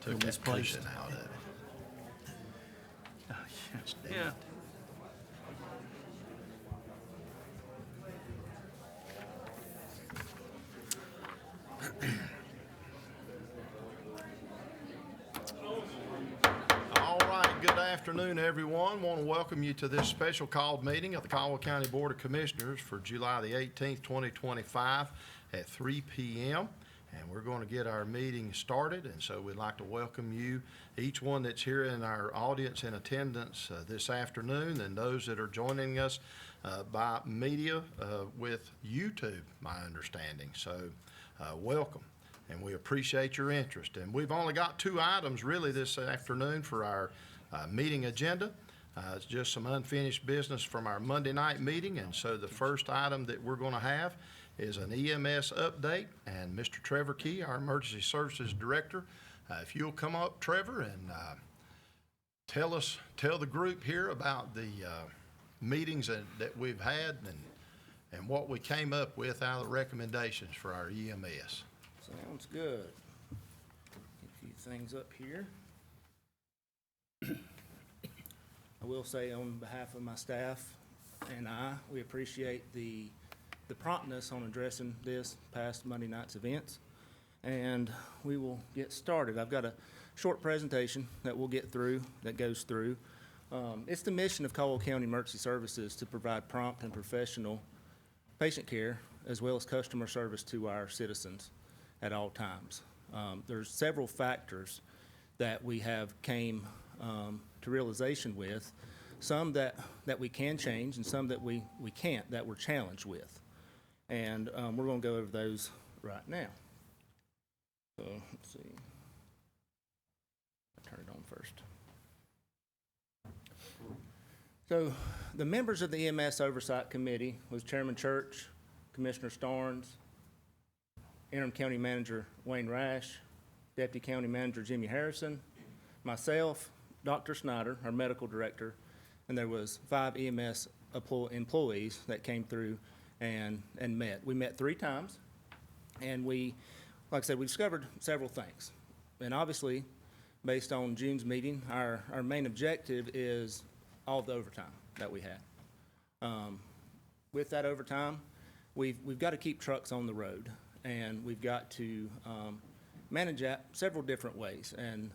Took that misplaced. cushion out of it. Yeah. All right, good afternoon, everyone. Want to welcome you to this special called meeting of the Caldwell County Board of Commissioners for July the 18th, 2025 at 3 p.m. And we're going to get our meeting started, and so we'd like to welcome you, each one that's here in our audience in attendance this afternoon, and those that are joining us by media with YouTube, my understanding. So welcome, and we appreciate your interest. And we've only got 2 items really this afternoon for our meeting agenda. It's just some unfinished business from our Monday night meeting, and so the first item that we're going to have is an EMS update, and Mr. Trevor Key, our Emergency Services Director, if you'll come up, Trevor, and tell the group here about the meetings that we've had and what we came up with out of the recommendations for our EMS. Sounds good. Get a few things up here. I will say on behalf of my staff and we appreciate the promptness on addressing this past Monday night's events, and we will get started. I've got a short presentation that we'll get through, that goes through. It's the mission of Caldwell County Emergency Services to provide prompt and professional patient care as well as customer service to our citizens at all times. There's several factors that we have came to realization with, some that we can change and some that we can't, that we're challenged with. And we're going to go over those right now. So let's see. I'll turn it on first. So the members of the EMS Oversight Committee was Chairman Church, Commissioner Starnes, Interim County Manager Wayne Rash, Deputy County Manager Jimmy Harrison, myself, Dr. Snyder, our Medical Director, and there was 5 EMS employees that came through and met. We met 3 times, and like I said, we discovered several things. And obviously, based on June's meeting, our main objective is all the overtime that we had. With that overtime, we've got to keep trucks on the road, and we've got to manage that several different ways. And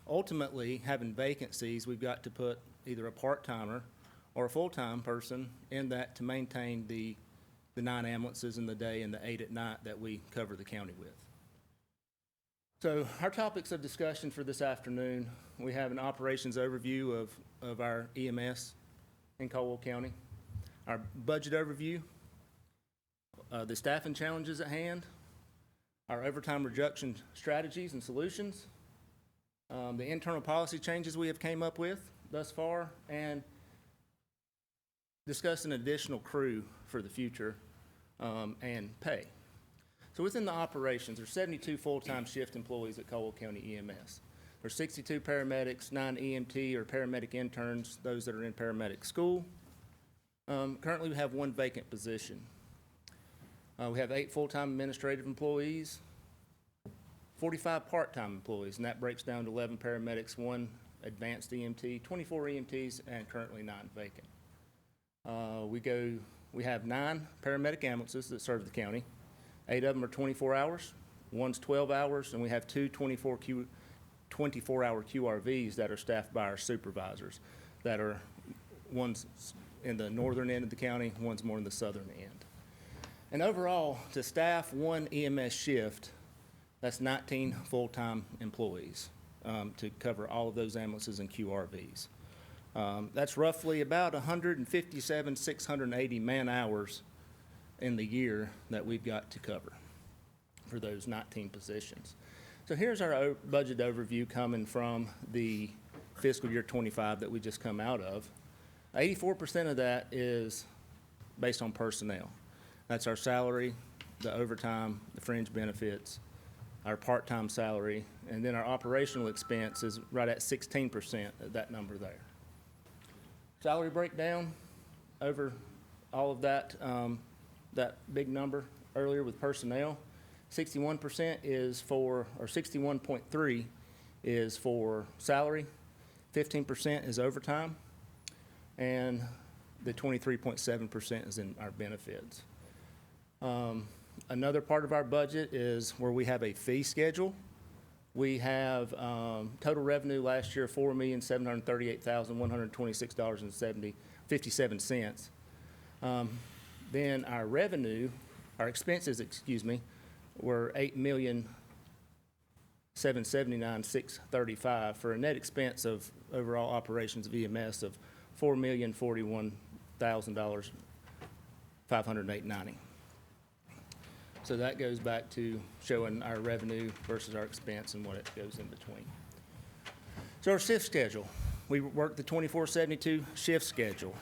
ultimately, having vacancies, we've got to put either a part-timer or a full-time person in that to maintain the 9 ambulances in the day and the 8 at night that we cover the county with. So our topics of discussion for this afternoon, we have an operations overview of our EMS in Caldwell County, our budget overview, the staffing challenges at hand, our overtime reduction strategies and solutions, the internal policy changes we have came up with thus far, and discuss an additional crew for the future and pay. So within the operations, there's 72 full-time shift employees at Caldwell County EMS. There's 62 paramedics, 9 EMT or paramedic interns, those that are in paramedic school. Currently, we have 1 vacant position. We have 8 full-time administrative employees, 45 part-time employees, and that breaks down to 11 paramedics, 1 advanced EMT, 24 EMTs, and currently 9 vacant. We have 9 paramedic ambulances that serve the county. 8 of them are 24 hours, 1's 12 hours, and we have 2 24-hour QRVs that are staffed by our supervisors that are, one's in the northern end of the county, one's more in the southern end. And overall, to staff 1 EMS shift, that's 19 full-time employees to cover all of those ambulances and QRVs. That's roughly about 680 man-hours in the year that we've got to cover for those 19 positions. So here's our budget overview coming from the fiscal year 25 that we just come out of. 84% of that is based on personnel. That's our salary, the overtime, the fringe benefits, our part-time salary, and then our operational expense is right at 16% of that number there. Salary breakdown over all of that, that big number earlier with personnel. 61% is for, or 61.3 is for salary, 15% is overtime, and the 23.7% is in our benefits. Another part of our budget is where we have a fee schedule. We have total revenue last year, $4,738,126.57. Then our revenue, our expenses, excuse me, were $8,779,635 for a net expense of overall operations of EMS of $4,041,508.90. So that goes back to showing our revenue versus our expense and what it goes in between. So our shift schedule, we work the 24/72 shift schedule.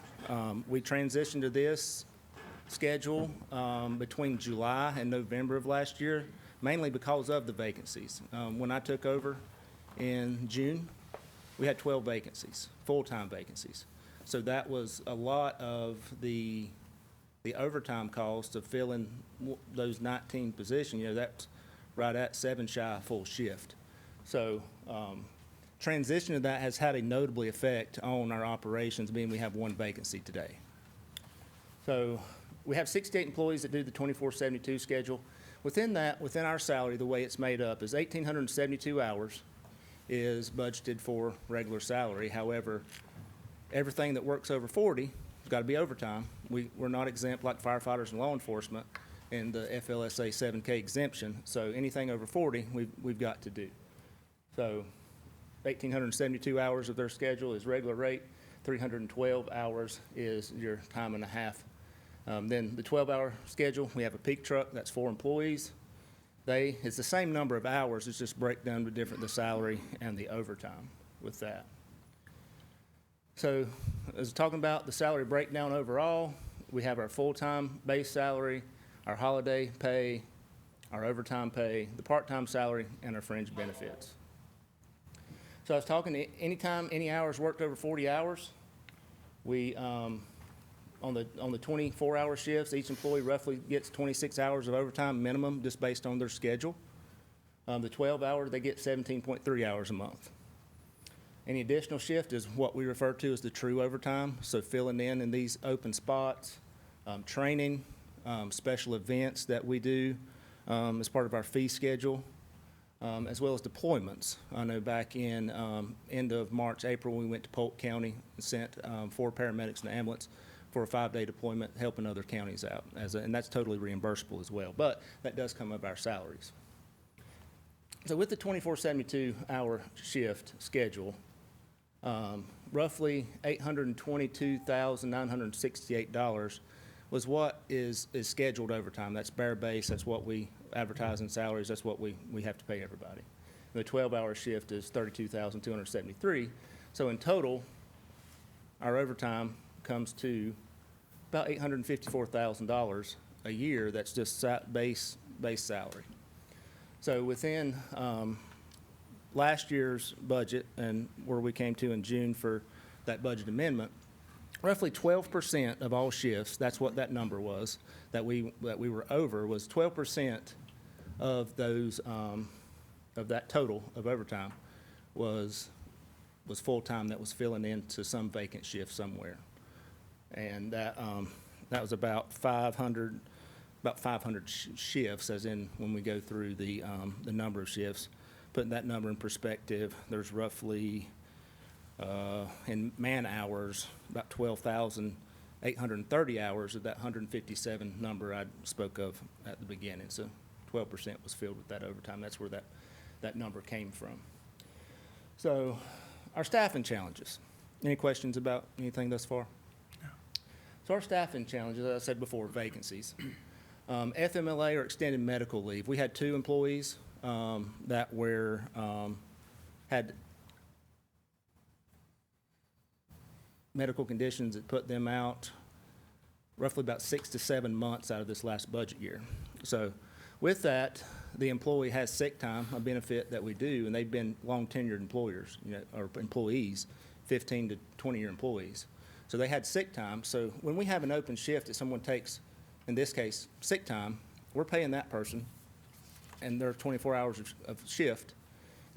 We transitioned to this schedule between July and November of last year, mainly because of the vacancies. When I took over in June, we had 12 vacancies, full-time vacancies. So that was a lot of the overtime cost of filling those 19 positions. You know, that's right at 7 shy of full shift. So transition to that has had a notable effect on our operations, being we have 1 vacancy today. So we have 68 employees that do the 24/72 schedule. Within that, within our salary, the way it's made up is 1,872 hours is budgeted for regular salary. However, everything that works over 40 has got to be overtime. We're not exempt like firefighters and law enforcement in the FLSA 7K exemption. So anything over 40, we've got to do. So 1,872 hours of their schedule is regular rate. 312 hours is your time and a half. Then the 12-hour schedule, we have a peak truck, that's 4 employees. It's the same number of hours, it's just breakdown with different, the salary and the overtime with that. So as talking about the salary breakdown overall, we have our full-time base salary, our holiday pay, our overtime pay, the part-time salary, and our fringe benefits. So I was talking to anytime, any hours worked over 40 hours, we, on the 24-hour shifts, each employee roughly gets 26 hours of overtime minimum just based on their schedule. The 12-hour, they get 17.3 hours a month. Any additional shift is what we refer to as the true overtime, so filling in these open spots, training, special events that we do as part of our fee schedule, as well as deployments. I know back in end of March, April, we went to Polk County and sent 4 paramedics and an ambulance for a 5-day deployment, helping other counties out, and that's totally reimbursable as well, but that does come of our salaries. So with the 24/72 hour shift schedule, roughly $822,968 was what is scheduled overtime. That's bare base, that's what we advertise in salaries, that's what we have to pay everybody. The 12-hour shift is $32,273. So in total, our overtime comes to about $854,000 a year. That's just base salary. So within last year's budget and where we came to in June for that budget amendment, roughly 12% of all shifts, that's what that number was, that we were over, was 12% of those, of that total of overtime was full-time that was filling into some vacant shift somewhere. And that was about 500 shifts, as in when we go through the number of shifts. Putting that number in perspective, there's roughly, in man hours, about 12,830 hours of that 157 number I spoke of at the beginning. So 12% was filled with that overtime. That's where that number came from. So our staffing challenges. Any questions about anything thus far? No. So our staffing challenges, as I said before, vacancies. FMLA or extended medical leave. We had 2 employees that were had medical conditions that put them out roughly about 6 to 7 months out of this last budget year. So with that, the employee has sick time, a benefit that we do, and they've been long tenured employers, or employees, 15 to 20-year employees. So they had sick time. So when we have an open shift that someone takes, in this case, sick time, we're paying that person and they're 24 hours of shift.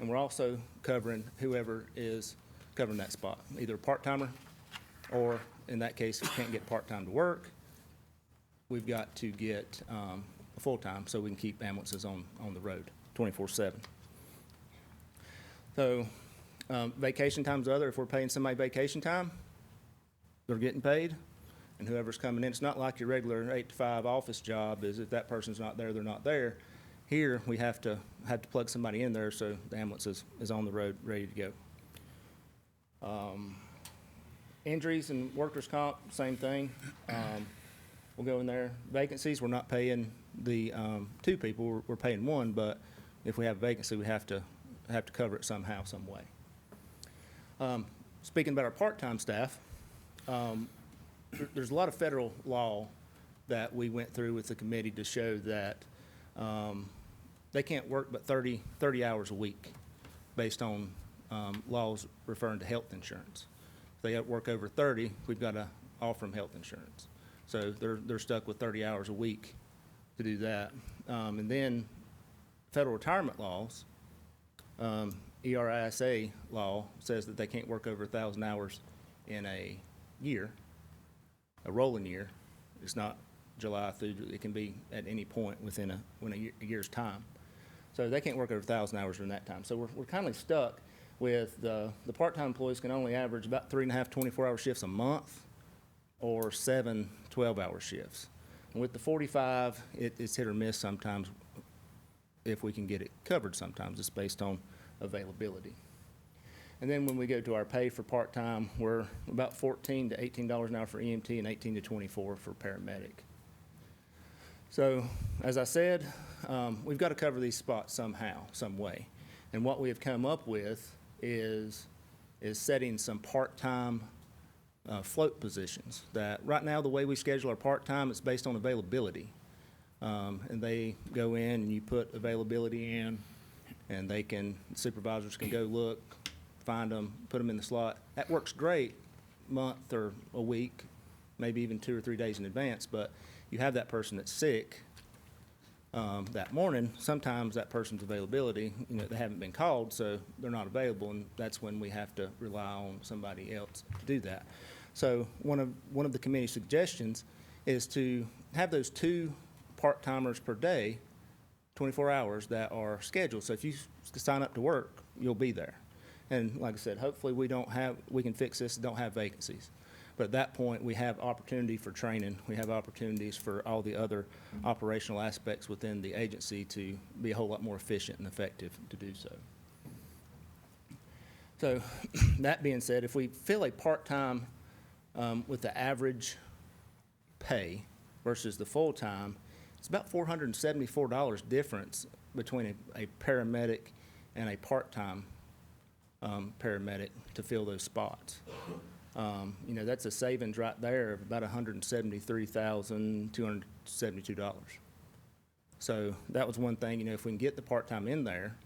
And we're also covering whoever is covering that spot, either a part-timer, or in that case, if we can't get part-time to work, we've got to get a full-time so we can keep ambulances on the road 24/7. So vacation time's the other. If we're paying somebody vacation time, they're getting paid, and whoever's coming in, it's not like your regular 8 to 5 office job is if that person's not there, they're not there. Here, we have to plug somebody in there so the ambulance is on the road, ready to go. Injuries and workers' comp, same thing. We'll go in there. Vacancies, we're not paying the 2 people, we're paying 1, but if we have a vacancy, we have to cover it somehow, some way. Speaking about our part-time staff, there's a lot of federal law that we went through with the committee to show that they can't work but 30 hours a week based on laws referring to health insurance. If they work over 30, we've got to offer them health insurance. So they're stuck with 30 hours a week to do that. And then federal retirement laws, ERISA law says that they can't work over 1,000 hours in a year, a rolling year. It's not July through, it can be at any point within a year's time. So they can't work over 1,000 hours during that time. So we're kind of stuck with the part-time employees can only average about 3.5 24-hour shifts a month or 7 12-hour shifts. And with the 45, it's hit or miss sometimes if we can get it covered sometimes. It's based on availability. And then when we go to our pay for part-time, we're about $14 to $18 an hour for EMT and $18 to $24 for paramedic. So, as I said, we've got to cover these spots somehow, some way. And what we have come up with is setting some part-time float positions. That right now, the way we schedule our part-time is based on availability. And they go in and you put availability in, and supervisors can go look, find them, put them in the slot. That works great month or a week, maybe even 2 or 3 days in advance, but you have that person that's sick that morning. Sometimes that person's availability, they haven't been called, so they're not available, and that's when we have to rely on somebody else to do that. So one of the committee suggestions is to have those 2 part-timers per day, 24 hours, that are scheduled. So if you sign up to work, you'll be there. And like I said, hopefully we can fix this and don't have vacancies. But at that point, we have opportunity for training. We have opportunities for all the other operational aspects within the agency to be a whole lot more efficient and effective to do so. So that being said, if we fill a part-time with the average pay versus the full-time, it's about $474 difference between a paramedic and a part-time paramedic to fill those spots. That's a savings right there of about $173,272. So that was one thing, if we can get the part-time in there.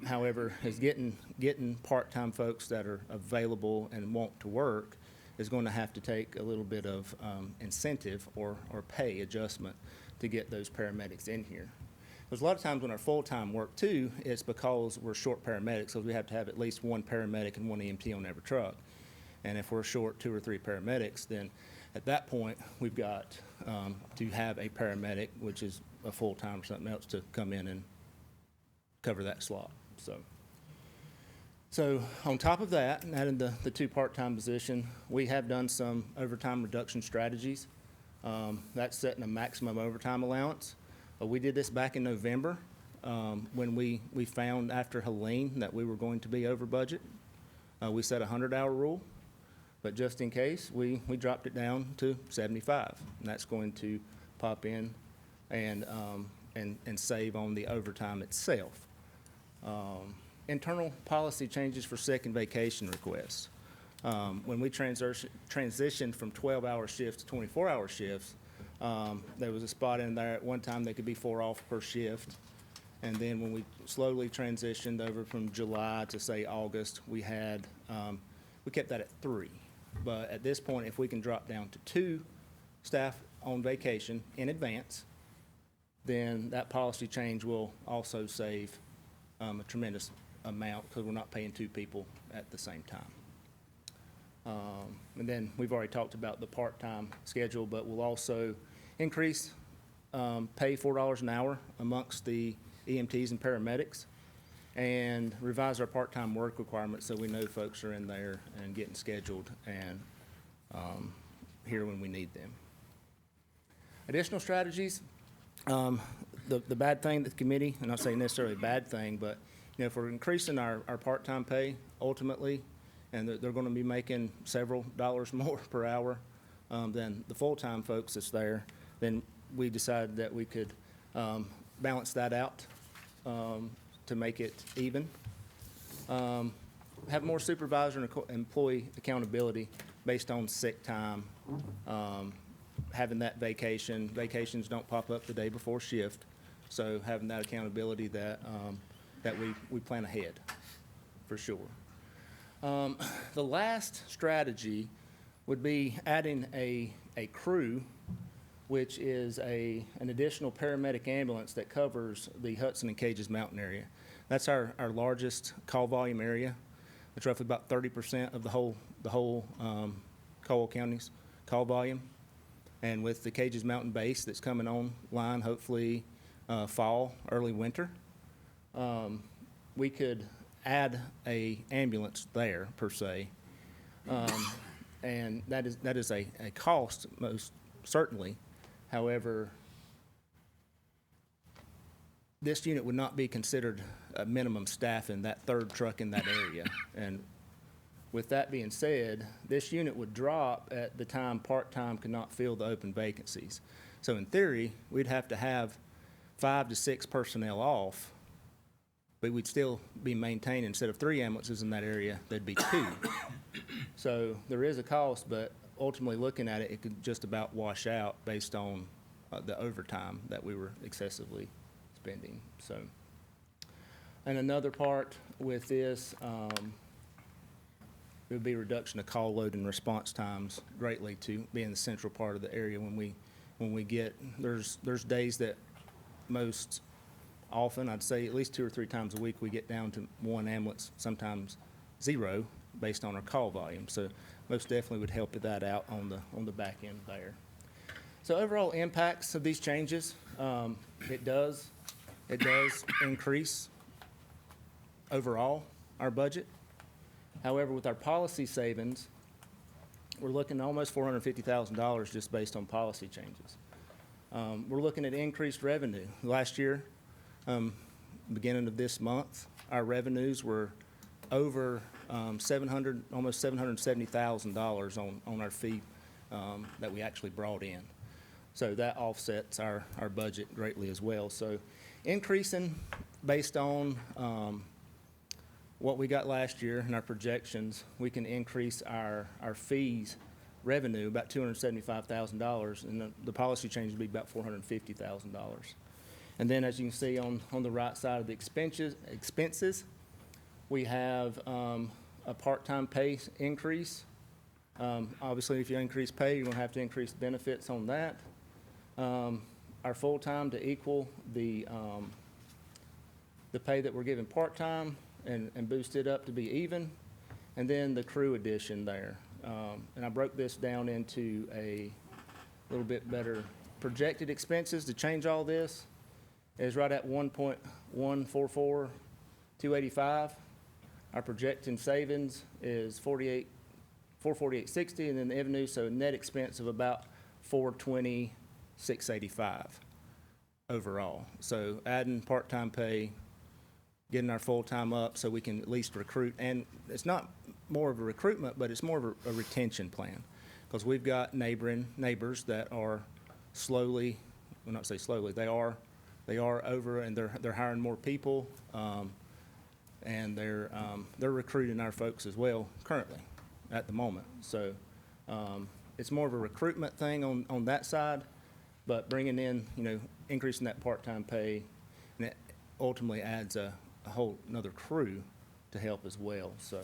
However, is getting part-time folks that are available and want to work is going to have to take a little bit of incentive or pay adjustment to get those paramedics in here. There's a lot of times when our full-time work too, it's because we're short paramedics, so we have to have at least 1 paramedic and 1 EMT on every truck. And if we're short 2 or 3 paramedics, then at that point, we've got to have a paramedic, which is a full-time or something else, to come in and cover that slot. So on top of that, and adding the 2 part-time position, we have done some overtime reduction strategies. That's setting a maximum overtime allowance. We did this back in November when we found after Helene that we were going to be over budget. We set a 100-hour rule, but just in case, we dropped it down to 75. And that's going to pop in and save on the overtime itself. Internal policy changes for sick and vacation requests. When we transitioned from 12-hour shifts to 24-hour shifts, there was a spot in there at one time they could be 4 off per shift. And then when we slowly transitioned over from July to, say, August, we kept that at 3. But at this point, if we can drop down to 2 staff on vacation in advance, then that policy change will also save a tremendous amount because we're not paying two people at the same time. And then we've already talked about the part-time schedule, but we'll also increase pay $4 an hour amongst the EMTs and paramedics, and revise our part-time work requirements so we know folks are in there and getting scheduled and here when we need them. Additional strategies, the bad thing that the committee, and I'm not saying necessarily a bad thing, but if we're increasing our part-time pay ultimately, and they're going to be making several dollars more per hour than the full-time folks that's there, then we decided that we could balance that out to make it even. Have more supervisor and employee accountability based on sick time, having that vacation. Vacations don't pop up the day before shift, so having that accountability that we plan ahead, for sure. The last strategy would be adding a crew, which is an additional paramedic ambulance that covers the Hudson and Cages Mountain area. That's our largest call volume area. It's roughly about 30% of the whole Caldwell County's call volume. And with the Cages Mountain base that's coming online, hopefully fall, early winter, we could add a ambulance there per se, and that is a cost most certainly. However, this unit would not be considered a minimum staff in that third truck in that area. And with that being said, this unit would drop at the time part-time could not fill the open vacancies. So in theory, we'd have to have 5 to 6 personnel off, but we'd still be maintaining, instead of 3 ambulances in that area, there'd be 2. So there is a cost, but ultimately looking at it, it could just about wash out based on the overtime that we were excessively spending. So, and another part with this would be reduction of call load and response times greatly to be in the central part of the area. When we get, there's days that most often, I'd say at least 2 or 3 times a week, we get down to 1 ambulance, sometimes 0, based on our call volume. So most definitely would help that out on the back end there. So overall impacts of these changes, it does increase overall our budget. However, with our policy savings, we're looking at almost $450,000 just based on policy changes. We're looking at increased revenue. Last year, beginning of this month, our revenues were over almost $770,000 on our fee that we actually brought in. So that offsets our budget greatly as well. So increasing based on what we got last year and our projections, we can increase our fees revenue about $275,000, and the policy change would be about $450,000. And then, as you can see on the right side of the expenses, we have a part-time pay increase. Obviously, if you increase pay, you're going to have to increase benefits on that. Our full-time to equal the pay that we're giving part-time and boost it up to be even. And then the crew addition there. And I broke this down into a little bit better projected expenses to change all this. Is right at 1.144285. Our projected savings is 448.60, and then the revenue, so net expense of about 420,685 overall. So adding part-time pay, getting our full-time up so we can at least recruit, and it's not more of a recruitment, but it's more of a retention plan, because we've got neighbors that are slowly, well, not say slowly, they are over, and they're hiring more people, and they're recruiting our folks as well currently at the moment. So it's more of a recruitment thing on that side, but bringing in, increasing that part-time pay, and it ultimately adds a whole another crew to help as well. So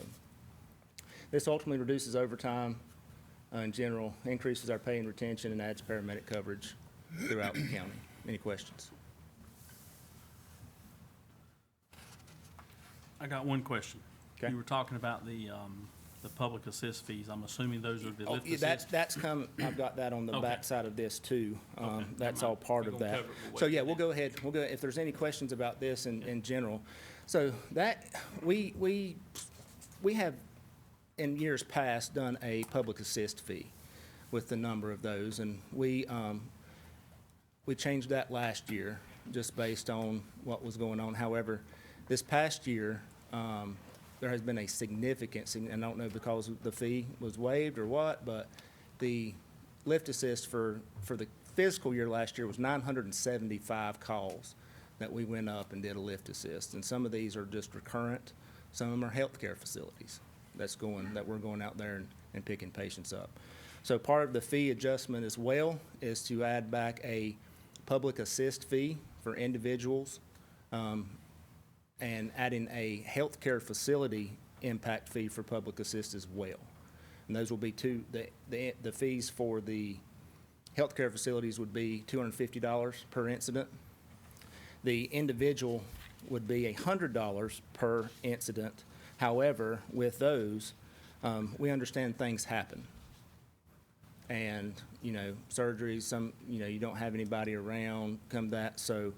this ultimately reduces overtime in general, increases our pay and retention, and adds paramedic coverage throughout the county. Any questions? I got one question. Okay. You were talking about the public assist fees. I'm assuming those are the Oh, lift yeah, assist? that's come, I've got that on the Okay. backside of this too. Okay, That's never all mind. part We're of gonna that. cover it. We'll So, wait yeah, till we'll then. go ahead, if there's any questions about this in general. So that, we have in years past done a public assist fee with the number of those, and we changed that last year just based on what was going on. However, this past year, there has been a significant, and I don't know because the fee was waived or what, but the lift assist for the fiscal year last year was 975 calls that we went up and did a lift assist. And some of these are just recurrent, some of them are healthcare facilities that we're going out there and picking patients up. So part of the fee adjustment as well is to add back a public assist fee for individuals, and adding a healthcare facility impact fee for public assist as well. And those will be the fees for the healthcare facilities would be $250 per incident. The individual would be $100 per incident. However, with those, we understand things happen. And, surgeries, you don't have anybody around, so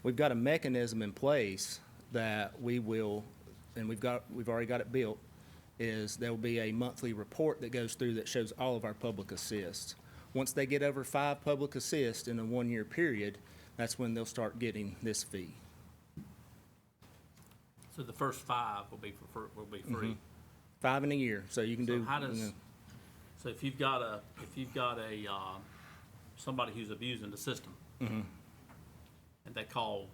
we've got a mechanism in place that we will, and we've already got it built, is there will be a monthly report that goes through that shows all of our public assists. Once they get over 5 public assists in a 1-year period, that's when they'll start getting this fee. So the first 5 will be free. 5 in a year, so you can So do. how does, so if you've got a, somebody who's abusing the system, and they call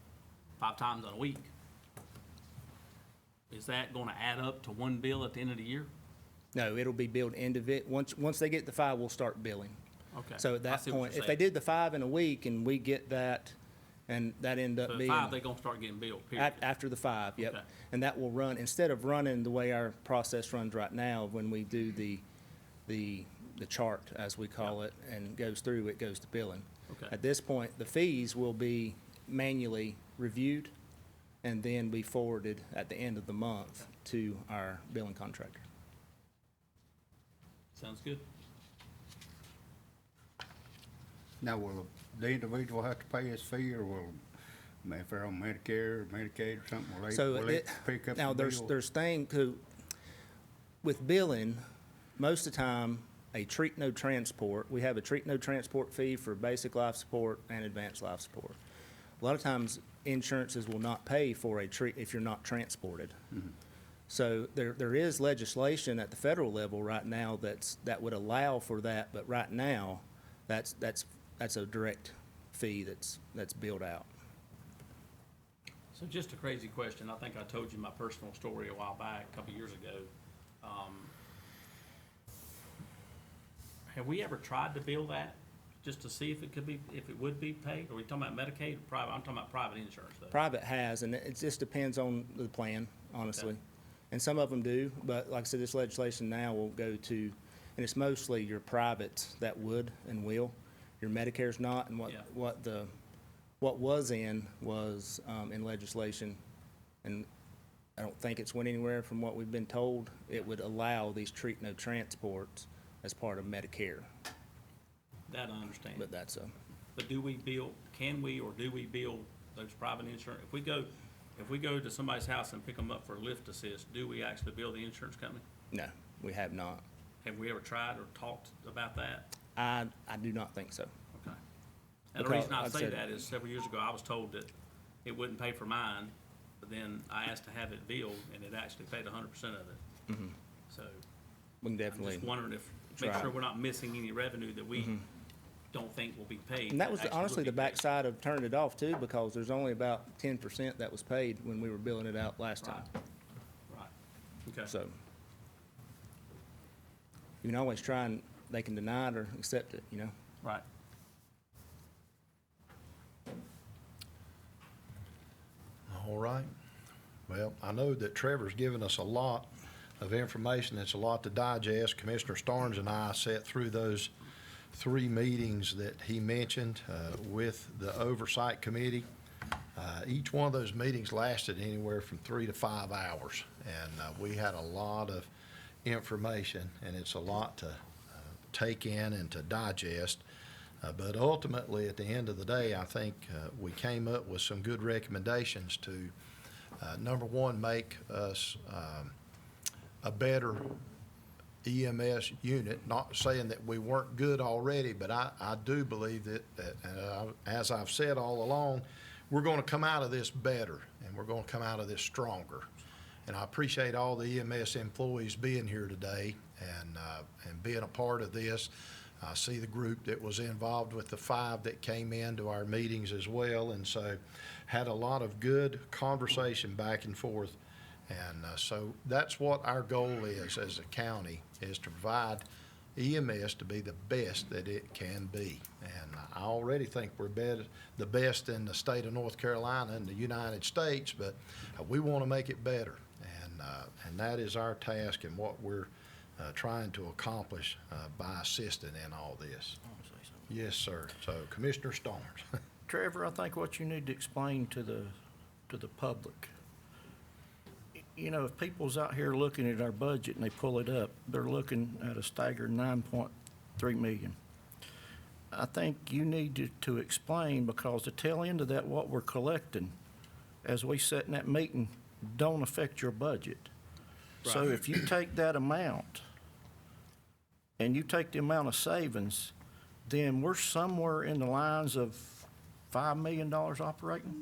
5 times in a week, is that gonna add up to one bill at the end of the year? No, it'll be billed once they get the 5, we'll start billing. Okay. So at I that see what point, you're if they saying. did the 5 in a week and we get that, and that end up So being. at 5, they're gonna start getting billed, period. After the 5, yep. Okay. And that will run, instead of running the way our process runs right now, when we do the chart, as we call it, and goes through, it goes to billing. Okay. At this point, the fees will be manually reviewed and then be forwarded at the end of the month to our billing contractor. Sounds good. Now, will the individual have to pay his fee, or will, if they're on Medicare or Medicaid or something, So will it pick up the now, bill? there's with billing, most of the time, a treat no transport, we have a treat no transport fee for basic life support and advanced life support. A lot of times, insurances will not pay for a treat if you're not transported. So there is legislation at the federal level right now that would allow for that, but right now, that's a direct fee that's billed out. So just a crazy question. I think I told you my personal story a while back, a couple years ago. Have we ever tried to bill that, just to see if it would be paid? Are we talking about Medicaid or private? I'm talking about private insurance, though. Private has, and it just depends on the plan, honestly. Okay. And some of them do, but like I said, this legislation now will go to, and it's mostly your privates that would and will. Your Medicare's not, and Yeah. what was in legislation, and I don't think it's went anywhere from what we've been told. It would allow these treat no transports as part of Medicare, That I understand. but that's But do we bill, can we or do we bill those private insurance? If we go to somebody's house and pick them up for a lift assist, do we actually bill the insurance company? no, we have not. Have we ever tried or talked about that? I do not think so. Okay. And the Because reason I I've say said- that is several years ago, I was told that it wouldn't pay for mine, but then I asked to have it billed, and it actually paid 100% of it. So We can I'm definitely. just wondering make try. sure we're not missing any revenue that we don't think will be paid. And that was actually honestly would the be paid. backside of turning it off too, because there's only about 10% that was paid when we were billing it out last time. Right. Okay. So you can always try and they can deny it or accept it, Right. All right. Well, I know that Trevor's given us a lot of information. It's a lot to digest. Commissioner Starnes and I sat through those 3 meetings that he mentioned with the Oversight Committee. Each one of those meetings lasted anywhere from 3 to 5 hours, and we had a lot of information, and it's a lot to take in and to digest. But ultimately, at the end of the day, I think we came up with some good recommendations to, number one, make us a better EMS unit. Not saying that we weren't good already, but I do believe that as I've said all along, we're going to come out of this better, and we're going to come out of this stronger. And I appreciate all the EMS employees being here today and being a part of this. I see the group that was involved with the 5 that came into our meetings as well, and so had a lot of good conversation back and forth. And so that's what our goal is as a county, is to provide EMS to be the best that it can be. And I already think we're the best in the state of North Carolina and the United States, but we want to make it better. And that is our task and what we're trying to accomplish by assisting in all this. Yes, sir. So Commissioner Starnes. Trevor, I think what you need to explain to the public, you know, if people's out here looking at our budget and they pull it up, they're looking at a staggered 9.3 million. I think you need to explain, because the tail end of that, what we're collecting as we sit in that meeting, don't affect your budget. So if you take that amount and you take the amount of savings, then we're somewhere in the lines of $5 million operating.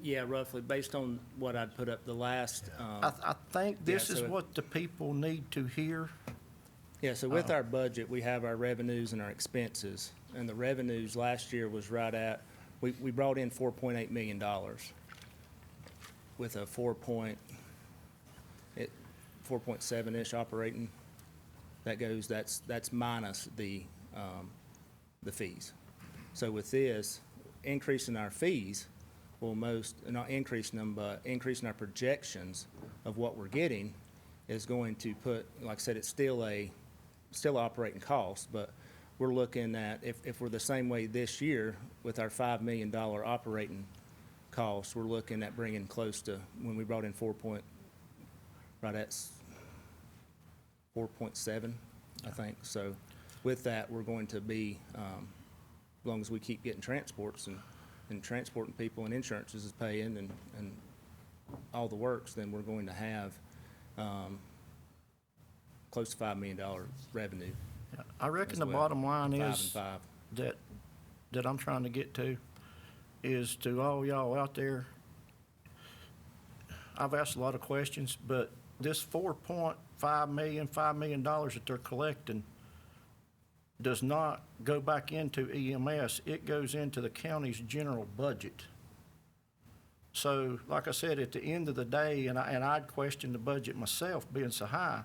Yeah, roughly, based on what I'd put up the last, I think this Yeah, is so- what the people need to hear. yeah, so with our budget, we have our revenues and our expenses. And the revenues last year was right at, we brought in $4.8 million with a 4.7-ish operating. That's minus the fees. So with this, increasing our fees will not increasing them, but increasing our projections of what we're getting is going to put, like I said, it's still operating cost, but we're looking at, if we're the same way this year with our $5 million operating costs, we're looking at bringing close to, when we brought in 4.7, I think. So with that, we're going to be, as long as we keep getting transports and transporting people and insurances is paying and all the works, then we're going to have close to $5 million revenue. I reckon as the well. bottom line 5 and is 5. that I'm trying to get to is to all y'all out there. I've asked a lot of questions, but this $4 million that they're collecting does not go back into EMS. It goes into the county's general budget. So, like I said, at the end of the day, and I'd question the budget myself being so high,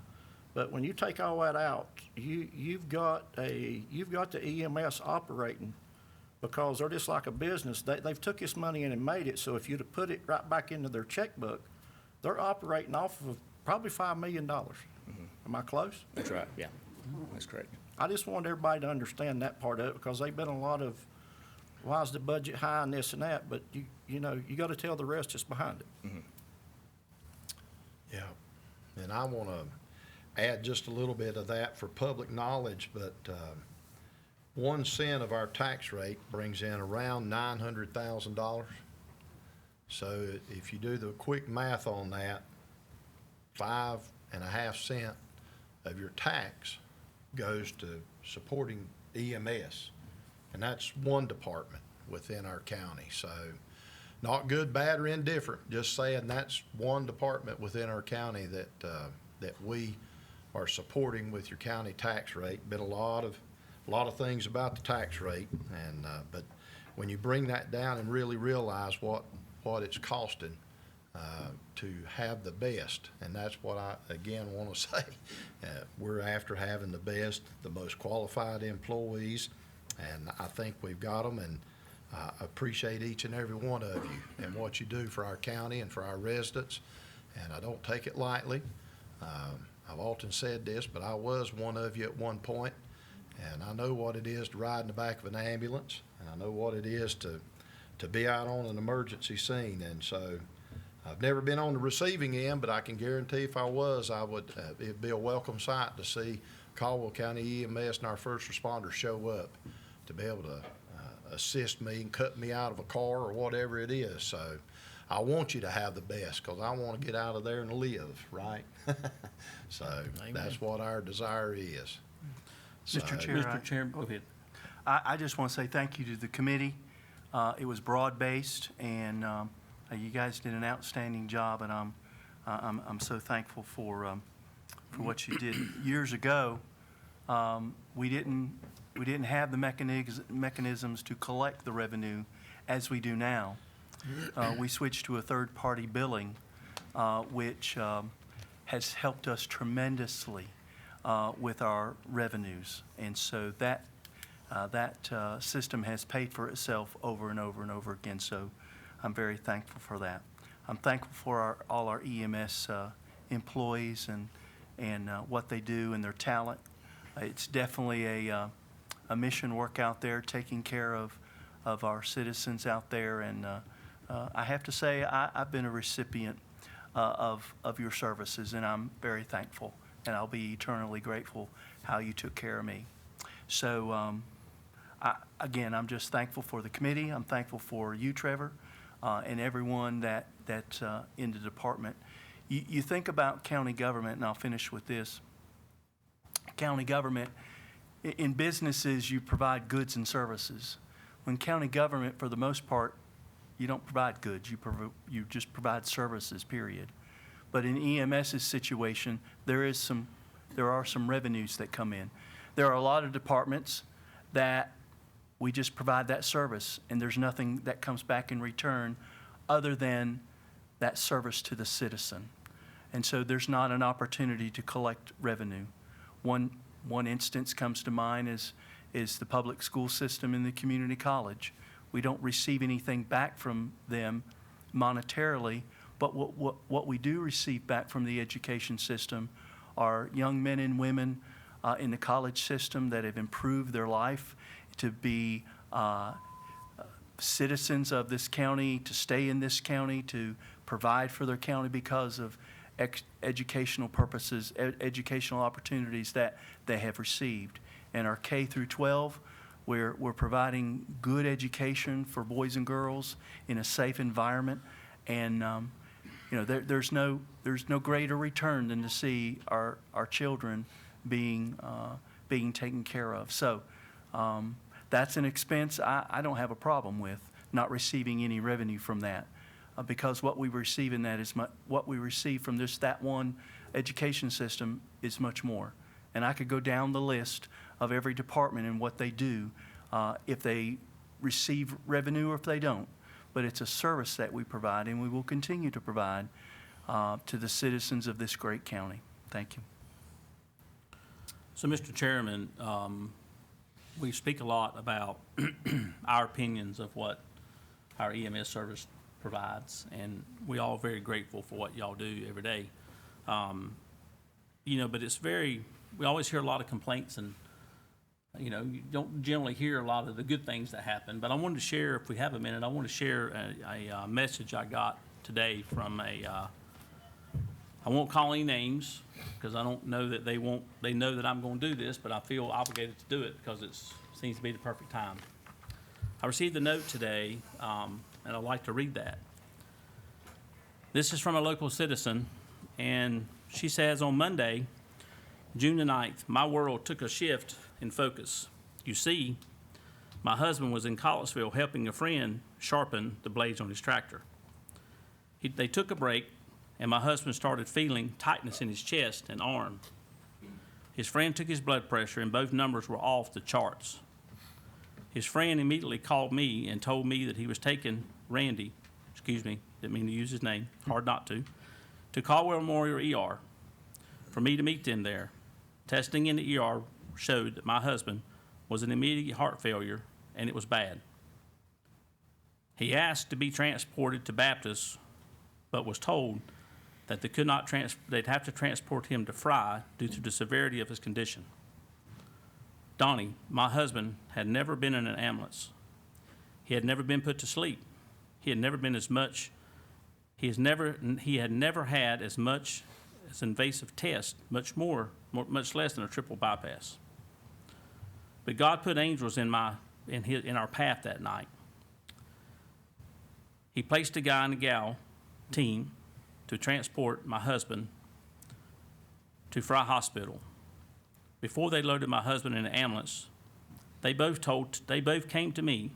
but when you take all that out, you've got the EMS operating, because they're just like a business. They've took this money in and made it, so if you'd have put it right back into their checkbook, they're operating off of probably $5 million. Am I close? That's right, yeah, that's correct. I just want everybody to understand that part of it, because they've been a lot of, why is the budget high and this and that, but you know, you gotta tell the rest that's behind it. Yeah, and I want to add just a little bit of that for public knowledge, but 1 cent of our tax rate brings in around $900,000. So if you do the quick math on that, 5.5 cents of your tax goes to supporting EMS, and that's one department within our county. So not good, bad, or indifferent, just saying that's one department within our county that we are supporting with your county tax rate. Been a lot of things about the tax rate, and but when you bring that down and really realize what it's costing to have the best, and that's what I again want to say. We're after having the best, the most qualified employees, and I think we've got them, and I appreciate each and every one of you and what you do for our county and for our residents, and I don't take it lightly. I've often said this, but I was one of you at one point, and I know what it is to ride in the back of an ambulance, and I know what it is to to be out on an emergency scene. And so I've never been on the receiving end, but I can guarantee if I was, I would, it'd be a welcome sight to see Caldwell County EMS and our first responders show up to be able to assist me and cut me out of a car or whatever it is. So I want you to have the best because I want to get out of there and live, right? So that's what our desire is. Mr. Chair, Mr. Chairman, go ahead. I just want to say thank you to the committee. It was broad-based, and you guys did an outstanding job, and I'm so thankful for what you did. Years ago, we didn't have the mechanisms to collect the revenue as we do now. We switched to a third-party billing, which has helped us tremendously with our revenues. And so that system has paid for itself over and over and over again. So I'm very thankful for that. I'm thankful for all our EMS employees and what they do and their talent. It's definitely a mission work out there, taking care of our citizens out there. And I have to say, I've been a recipient of your services, and I'm very thankful. And I'll be eternally grateful how you took care of me. So, again, I'm just thankful for the committee. I'm thankful for you, Trevor, and everyone that's in the department. You think about county government, and I'll finish with this. County government, in businesses, you provide goods and services. When county government, for the most part, you don't provide goods. You just provide services, period. But in EMS's situation, there are some revenues that come in. There are a lot of departments that we just provide that service, and there's nothing that comes back in return other than that service to the citizen. And so there's not an opportunity to collect revenue. One instance comes to mind is the public school system in the community college. We don't receive anything back from them monetarily, but what we do receive back from the education system are young men and women in the college system that have improved their life to be citizens of this county, to stay in this county, to provide for their county because of educational purposes, educational opportunities that they have received. And our K through 12, we're providing good education for boys and girls in a safe environment. And there's no greater return than to see our children being taken care of. So that's an expense I don't have a problem with, not receiving any revenue from that, because what we receive in that is what we receive from that one education system is much more. And I could go down the list of every department and what they do, if they receive revenue or if they don't. But it's a service that we provide, and we will continue to provide to the citizens of this great county. Thank you. So, Mr. Chairman, we speak a lot about our opinions of what our EMS service provides, and we all very grateful for what y'all do every day. But we always hear a lot of complaints, and you don't generally hear a lot of the good things that happen. But I wanted to share, if we have a minute, I want to share a message I got today from I won't call any names because I don't know that they know that I'm going to do this, but I feel obligated to do it because it seems to be the perfect time. I received a note today, and I'd like to read that. This is from a local citizen, and she says, on Monday, June the 9th, my world took a shift in focus. You see, my husband was in Caldwell helping a friend sharpen the blades on his tractor. They took a break, and my husband started feeling tightness in his chest and arm. His friend took his blood pressure, and both numbers were off the charts. His friend immediately called me and told me that he was taking Randy, didn't mean to use his name, hard not to Caldwell Memorial ER for me to meet them there. Testing in the ER showed that my husband was in immediate heart failure, and it was bad. He asked to be transported to Baptist, but was told that they'd have to transport him to Fry due to the severity of his condition. Donnie, my husband, had never been in an ambulance. He had never been put to sleep. He had never been as much, he had never had as much as invasive test, much less than a triple bypass. But God put angels in our path that night. He placed a guy and a gal team to transport my husband to Fry Hospital. Before they loaded my husband in an ambulance, they both came to me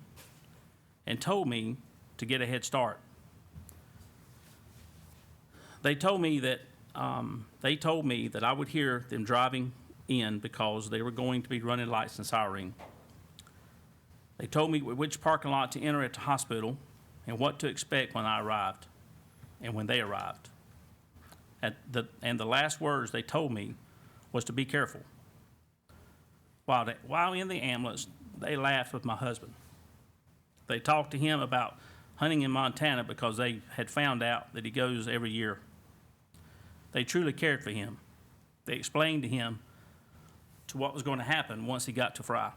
and told me to get a head start. They told me that I would hear them driving in because they were going to be running lights and siren. They told me which parking lot to enter at the hospital and what to expect when I arrived and when they arrived. And the last words they told me was to be careful. While in the ambulance, they laughed with my husband. They talked to him about hunting in Montana because they had found out that he goes every year. They truly cared for him. They explained to him what was going to happen once he got to Fry.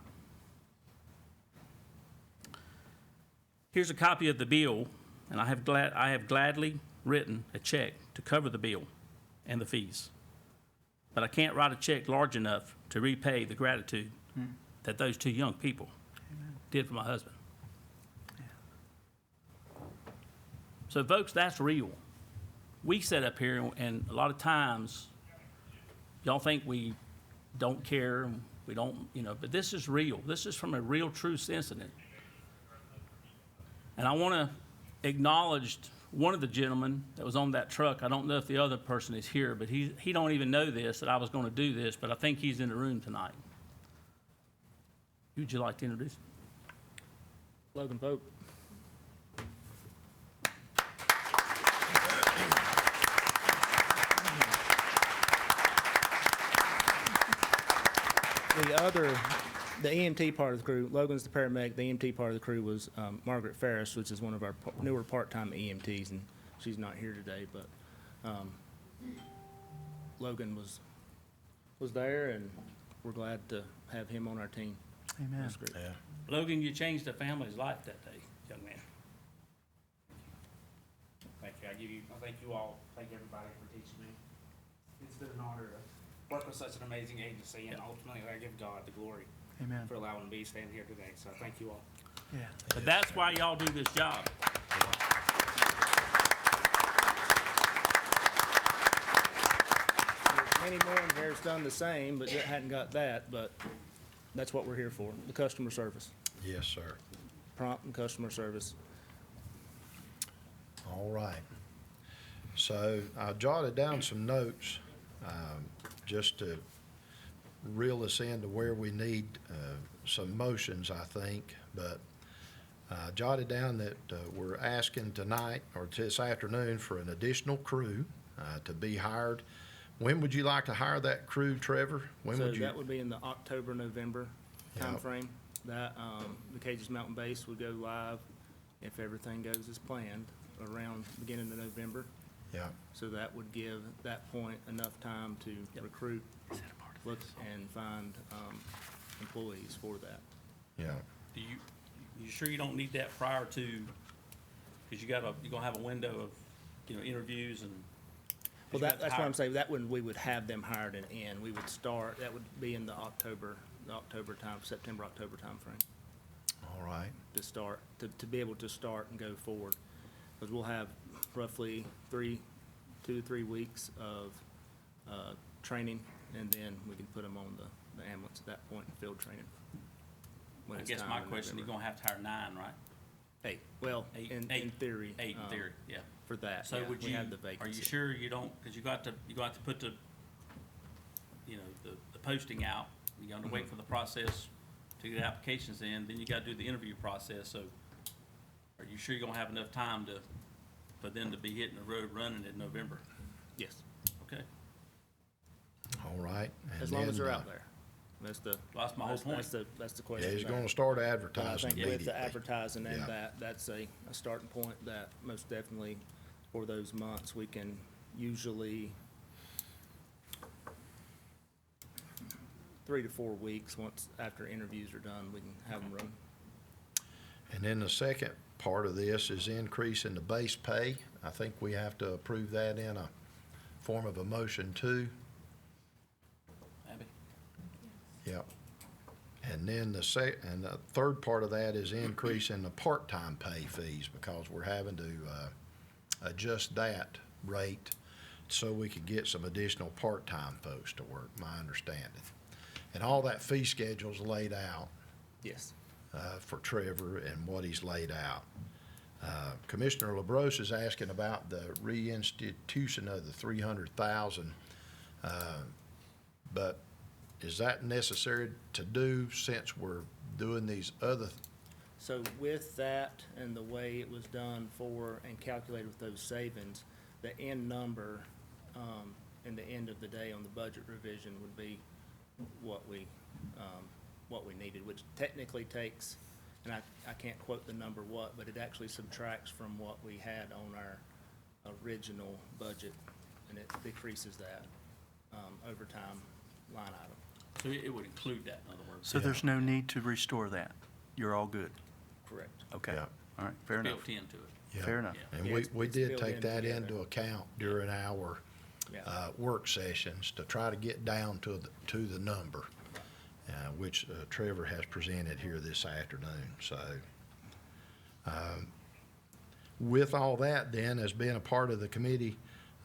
Here's a copy of the bill, and I have gladly written a check to cover the bill and the fees. But I can't write a check large enough to repay the gratitude that those two young people did for my husband. So, folks, that's real. We sit up here, and a lot of times, y'all think we don't care, and we don't, but this is real. This is from a real, true incident. And I want to acknowledge one of the gentlemen that was on that truck. I don't know if the other person is here, but he don't even know this, that I was going to do this, but I think he's in the room tonight. Who would you like to introduce? Logan Pope. The EMT part of the crew, Logan's the paramedic, the EMT part of the crew was Margaret Ferris, which is one of our newer part-time EMTs, and she's not here today, but Logan was there, and we're glad to have him on our team. Amen. That's great. Yeah. Logan, you changed a family's life that day, young man. Thank you. I thank you all. Thank everybody for teaching me. It's been an honor to work with such an amazing agency, and ultimately I give God the glory Amen. for allowing me to stand here today. So thank you all. Yeah. But that's why y'all do this job. There's many more in here that's done the same, but yet hadn't got that, but that's what we're here for, the customer service, Yes, sir. prompt and customer service. All right. So I jotted down some notes just to reel us into where we need some motions, I think. But I jotted down that we're asking tonight or this afternoon for an additional crew to be hired. When would you like to hire that crew, Trevor? When So would you? that would be in the October, November Yep. timeframe. That, the Cages Mountain Base would go live if everything goes as planned around beginning of November. Yeah. So that would give that point enough time to recruit, look and find employees for that. Yeah. You sure you don't need that prior to, because you're gonna have a window of, interviews and. Well, you got to that's what hire. I'm saying, that when we would have them hired and in, we would start, that would be in the October September, October timeframe All right. to start, to be able to start and go forward. Because we'll have roughly 2 to 3 weeks of training, and then we can put them on the ambulance at that point in field training. when I it's guess time my in question, you're November. gonna have to hire 9, right? 8, well, Eight. in theory. 8 in theory, yeah. For that, So yeah, would we you, have the are you vacancy. sure you don't, because you got to put the, the posting out, you gotta Mm-hmm. wait for the process to get applications in, then you gotta do the interview process, so are you sure you're gonna have enough time for them to be hitting the road running in November? Yes, Okay, All right. as And long as then, they're out there. That's the, well, that's my whole point. that's the Yeah, question. he's there. gonna start But I advertising think immediately. with the advertising and Yeah. that's a starting point that most definitely for those months, we can usually 3 to 4 weeks, once after interviews are done, we can have them run. And then the second part of this is increase in the base pay. I think we have to approve that in a form of a motion too. Abby? Yep. And then the third part of that is increase in the part-time pay fees, because we're having to adjust that rate so we could get some additional part-time folks to work, my understanding. And all that fee schedule's laid out Yes. for Trevor and what he's laid out. Commissioner LaBrosse is asking about the reinstitution of the 300,000, but is that necessary to do since we're doing these other? So with that and the way it was done for and calculated with those savings, the end number, in the end of the day on the budget revision would be what we needed, which technically takes, and I can't quote the number what, but it actually subtracts from what we had on our original budget, and it decreases that, overtime line item. So it would include that, in other words. So there's no need to restore that? You're all good? Correct. Okay. Yeah. All right, fair enough. Built into it. Yeah. Fair enough. And Yeah, we it's did built take in that together. into account during our Yeah. work sessions to try to get down to the number, which Trevor has presented here this afternoon. So with all that then, as being a part of the committee,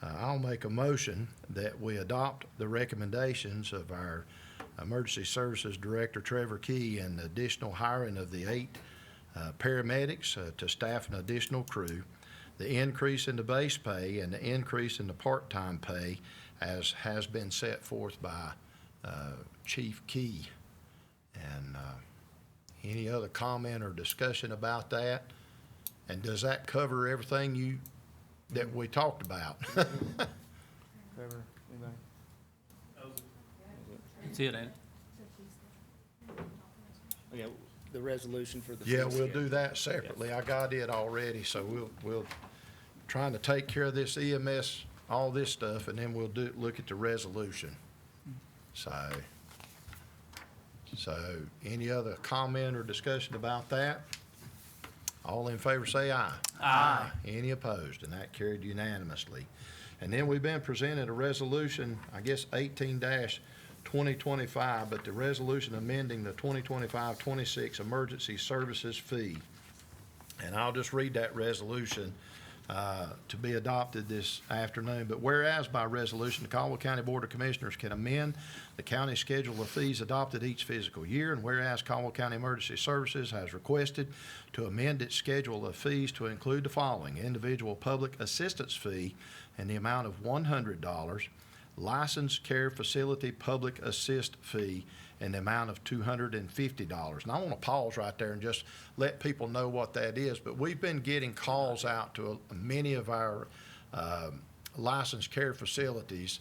I'll make a motion that we adopt the recommendations of our Emergency Services Director, Trevor Key, and the additional hiring of the 8 paramedics to staff an additional crew, the increase in the base pay and the increase in the part-time pay as has been set forth by Chief Key. And any other comment or discussion about that? And does that cover everything that we talked about? Trevor, anybody? That's it, ain't it? Yeah, the resolution for the. Yeah, fee we'll schedule. do that separately. I got it already, so we'll trying to take care of this EMS, all this stuff, and then we'll look at the resolution. So any other comment or discussion about that? All in favor say aye. Aye. Any opposed? And that carried unanimously. And then we've been presented a resolution, I guess 18-2025, but the resolution amending the 2025-26 emergency services fee. And I'll just read that resolution to be adopted this afternoon. But whereas by resolution, the Caldwell County Board of Commissioners can amend the county schedule of fees adopted each fiscal year, and whereas Caldwell County Emergency Services has requested to amend its schedule of fees to include the following: individual public assistance fee in the amount of $100, licensed care facility public assist fee in the amount of $250. And I want to pause right there and just let people know what that is. But we've been getting calls out to many of our licensed care facilities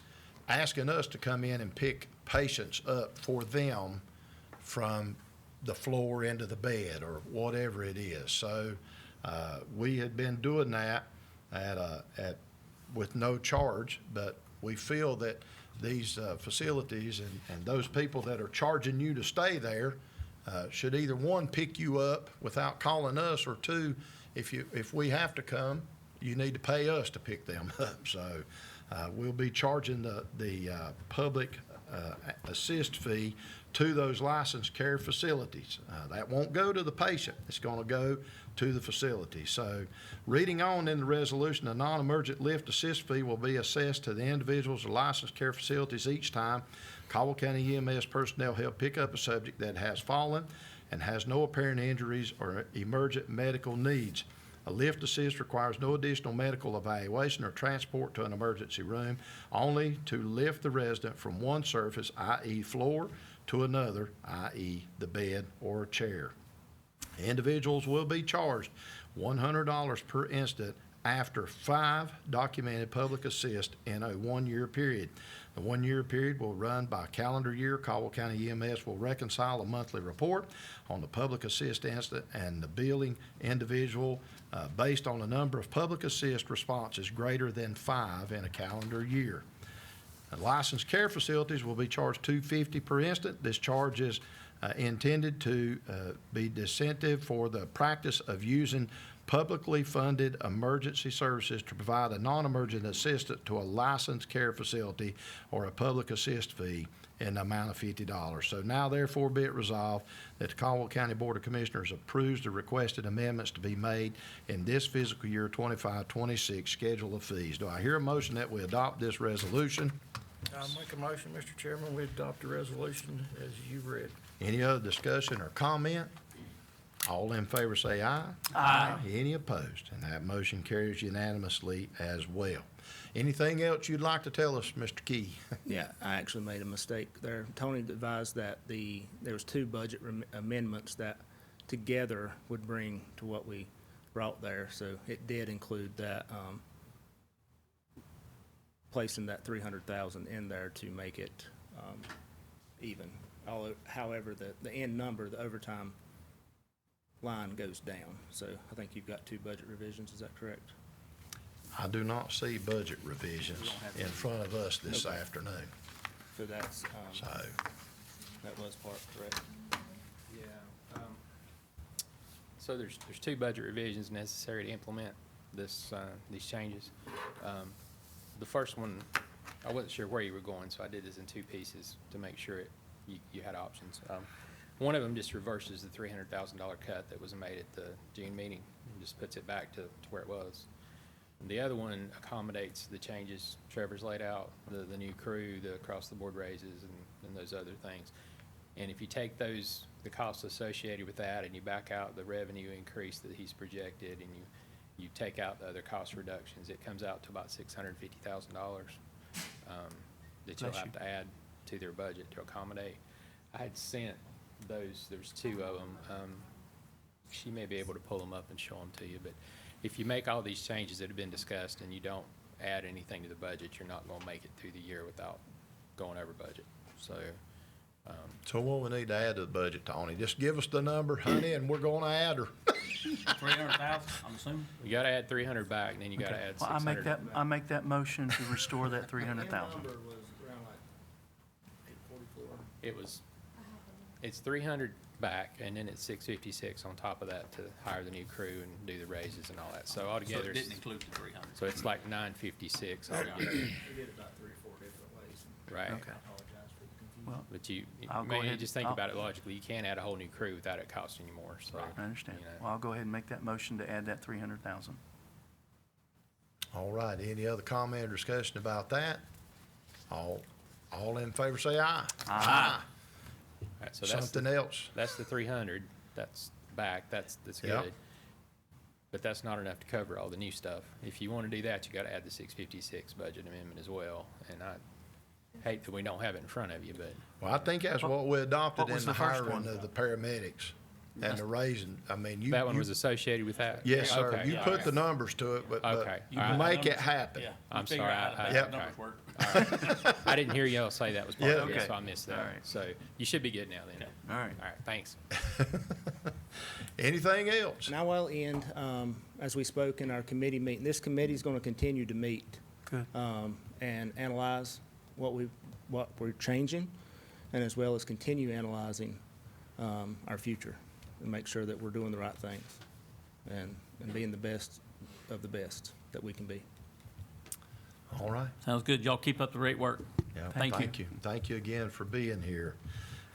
asking us to come in and pick patients up for them from the floor into the bed or whatever it is. So we had been doing that with no charge, but we feel that these facilities and those people that are charging you to stay there should either, one, pick you up without calling us, or two, if we have to come, you need to pay us to pick them up. So we'll be charging the public assist fee to those licensed care facilities. That won't go to the patient. It's going to go to the facility. So reading on in the resolution, a non-emergent lift assist fee will be assessed to the individuals or licensed care facilities each time Caldwell County EMS personnel help pick up a subject that has fallen and has no apparent injuries or emergent medical needs. A lift assist requires no additional medical evaluation or transport to an emergency room, only to lift the resident from one surface, i.e. floor, to another, i.e. the bed or chair. Individuals will be charged $100 per incident after 5 documented public assist in a 1-year period. The 1-year period will run by calendar year. Caldwell County EMS will reconcile a monthly report on the public assist incident and the billing individual based on the number of public assist responses greater than 5 in a calendar year. And licensed care facilities will be charged $250 per incident. This charge is intended to be disincentive for the practice of using publicly funded emergency services to provide a non-emergent assistant to a licensed care facility or a public assist fee in the amount of $50. So now therefore be it resolved that the Caldwell County Board of Commissioners approves the requested amendments to be made in this fiscal year 25-26 schedule of fees. Do I hear a motion that we adopt this resolution? I'll make a motion, Mr. Chairman, we adopt the resolution as you read. Any other discussion or comment? All in favor say aye. Aye. Any opposed? And that motion carries unanimously as well. Anything else you'd like to tell us, Mr. Key? Yeah, I actually made a mistake there. Tony advised that there was two budget amendments that together would bring to what we brought there. So it did include that, placing that 300,000 in there to make it even. However, the end number, the overtime line goes down. So I think you've got two budget revisions, is that correct? I do not see budget revisions in front of us this afternoon. So that's, So, that was part correct. Yeah. So there's two budget revisions necessary to implement this, these changes. The first one, I wasn't sure where you were going, so I did this in two pieces to make sure you had options. One of them just reverses the $300,000 cut that was made at the June meeting and just puts it back to where it was. The other one accommodates the changes Trevor's laid out, the new crew, the across-the-board raises, and those other things. And if you take those, the costs associated with that, and you back out the revenue increase that he's projected, and you take out the other cost reductions, it comes out to about $650,000 that you'll have to add to their budget to accommodate. I had sent those, there's two of them. She may be able to pull them up and show them to you, but if you make all these changes that have been discussed and you don't add anything to the budget, you're not going to make it through the year without going over budget. So, so what we need to add to the budget, Tony? Just give us the number, honey, and we're gonna add her. 300,000, I'm assuming? you got to add 300 back, and then you got to add Well, 600. I make that motion to restore that 300,000. Number was around like 844. It's 300 back, and then it's 656 on top of that to hire the new crew and do the raises and all that. So So altogether, it didn't include the 300. so it's like 956 altogether, We did it about 3 or 4 different ways. right? Okay. I apologize for the confusion. Well, But you I'll go may ahead- just think I'll- about it logically. You can't add a whole new crew without it costing you more, so. I understand. you know. Well, I'll go ahead and make that motion to add that 300,000. All right, any other comment or discussion about that? All in favor say aye. Aye. All right, so that's Something else? That's the 300, that's back, that's Yep. good. But that's not enough to cover all the new stuff. If you want to do that, you got to add the 656 budget amendment as well. And I hate that we don't have it in front of you, but Well, I think that's what we adopted What was in the the first hiring one? of the paramedics and the raising. I mean, you. that one you- was associated with that? Yes, sir. Okay, You all put right. the numbers to it, but Okay, you all right. make it happen. Yeah. I'm You figure sorry, out how I- the Yep. numbers work. I didn't hear y'all say that was part of Yeah. it, Okay. so I missed that. All right. So you should be good now then. All right. All right, thanks. Anything else? And I will end, as we spoke in our committee meeting, this committee is going to continue to meet. Good. And analyze what we're changing, and as well as continue analyzing our future and make sure that we're doing the right things and being the best of the best that we can be. All right. Sounds good. Y'all keep up the great work. Yeah, Thank you. Thank you again for being here.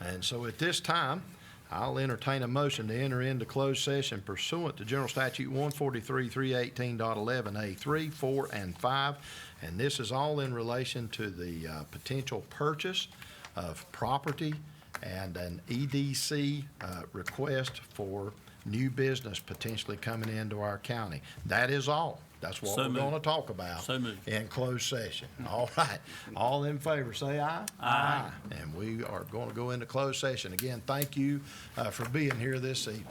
And so at this time, I'll entertain a motion to enter into closed session pursuant to General Statute 143-318.11A3, 4, and 5. And this is all in relation to the potential purchase of property and an EDC request for new business potentially coming into our county. That is all. That's what So we're moved. going to talk about So moved. in closed session. All right. All in favor, say aye. Aye. And we are going to go into closed session. Again, thank you for being here this evening.